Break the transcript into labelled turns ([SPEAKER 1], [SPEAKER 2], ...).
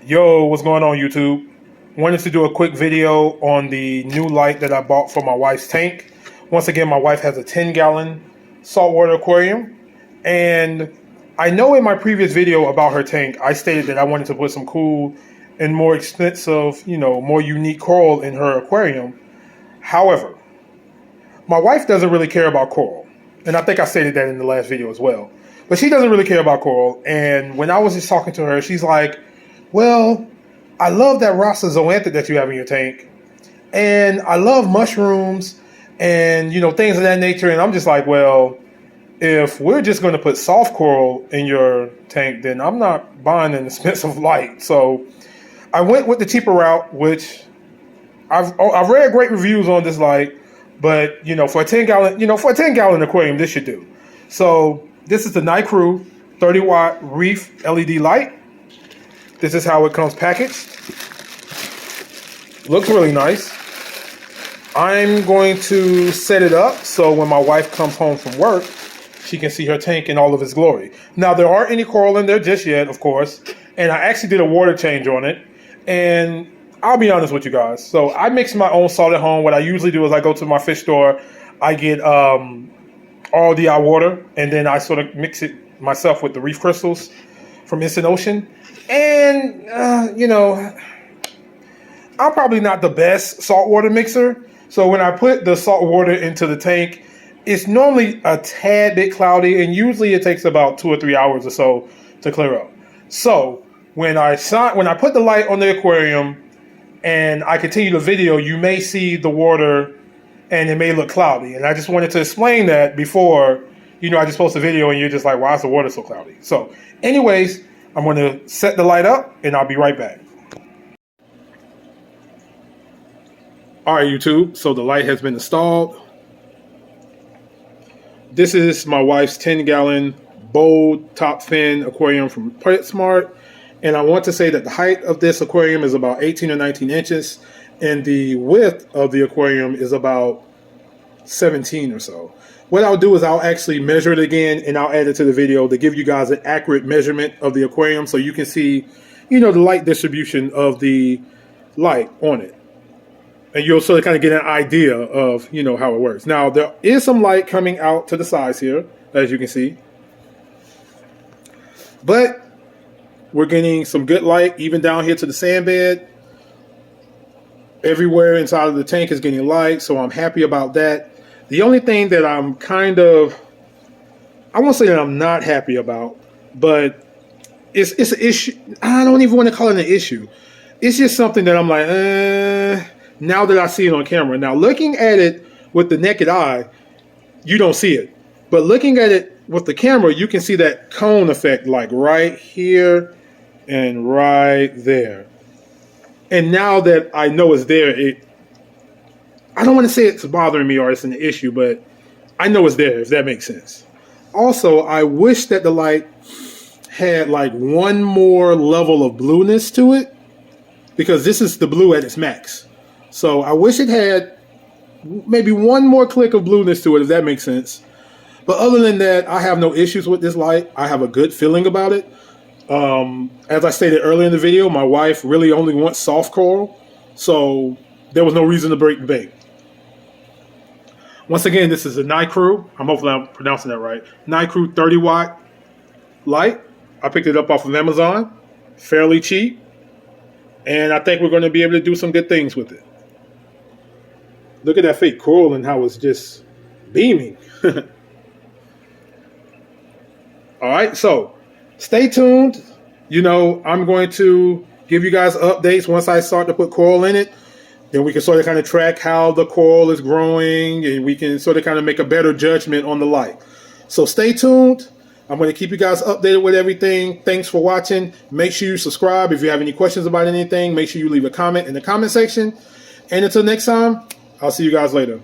[SPEAKER 1] Yo, what's going on YouTube? Wanted to do a quick video on the new light that I bought for my wife's tank. Once again, my wife has a 10-gallon saltwater aquarium. And I know in my previous video about her tank, I stated that I wanted to put some cool and more expensive, more unique coral in her aquarium. However, my wife doesn't really care about coral. And I think I stated that in the last video as well. But she doesn't really care about coral. And when I was just talking to her, she's like, well, I love that Rasa zoanthic that you have in your tank, and I love mushrooms and things of that nature. And I'm just like, well, if we're just going to put soft coral in your tank, then I'm not buying an expensive light. So I went with the cheaper route, which I've read great reviews on this light, but for a 10-gallon aquarium, this should do. So this is the Nicrew 30-watt Reef LED light. This is how it comes packaged. Looks really nice. I'm going to set it up so when my wife comes home from work, she can see her tank in all of its glory. Now, there aren't any coral in there just yet, of course, and I actually did a water change on it. And I'll be honest with you guys. So I mix my own salt at home. What I usually do is I go to my fish store, I get RDI water, and then I sort of mix it myself with the Reef crystals from Instant Ocean. And, I'm probably not the best saltwater mixer. So when I put the salt water into the tank, it's normally a tad bit cloudy, and usually it takes about 2 or 3 hours or so to clear up. So when I put the light on the aquarium and I continue the video, you may see the water and it may look cloudy. And I just wanted to explain that before, I just post a video and you're just like, why is the water so cloudy? So anyways, I'm going to set the light up and I'll be right back. All right, YouTube. So the light has been installed. This is my wife's 10-gallon bold top fin aquarium from PetSmart. And I want to say that the height of this aquarium is about 18 or 19 inches. And the width of the aquarium is about 17 or so. What I'll do is I'll actually measure it again and I'll add it to the video to give you guys an accurate measurement of the aquarium so you can see, the light distribution of the light on it. And you'll sort of kind of get an idea of, how it works. Now, there is some light coming out to the sides here, as you can see. But we're getting some good light even down here to the sand bed. Everywhere inside of the tank is getting light, so I'm happy about that. The only thing that I'm I won't say that I'm not happy about, but it's an issue. I don't even want to call it an issue. It's just something that I'm like, now that I see it on camera. Now, looking at it with the naked eye, you don't see it. But looking at it with the camera, you can see that cone effect, like right here and right there. And now that I know it's there, I don't want to say it's bothering me or it's an issue, but I know it's there, if that makes sense. Also, I wish that the light had like one more level of blueness to it, because this is the blue at its max. So I wish it had maybe one more click of blueness to it, if that makes sense. But other than that, I have no issues with this light. I have a good feeling about it. As I stated earlier in the video, my wife really only wants soft coral, so there was no reason to break the bank. Once again, this is a Nicrew. Hopefully I'm pronouncing that right. Nicrew 30-watt light. I picked it up off of Amazon. Fairly cheap. And I think we're going to be able to do some good things with it. Look at that fake coral and how it's just beaming. All right, so stay tuned. I'm going to give you guys updates once I start to put coral in it. Then we can sort of kind of track how the coral is growing, and we can sort of kind of make a better judgment on the light. So stay tuned. I'm going to keep you guys updated with everything. Thanks for watching. Make sure you subscribe. If you have any questions about anything, make sure you leave a comment in the comment section. And until next time, I'll see you guys later.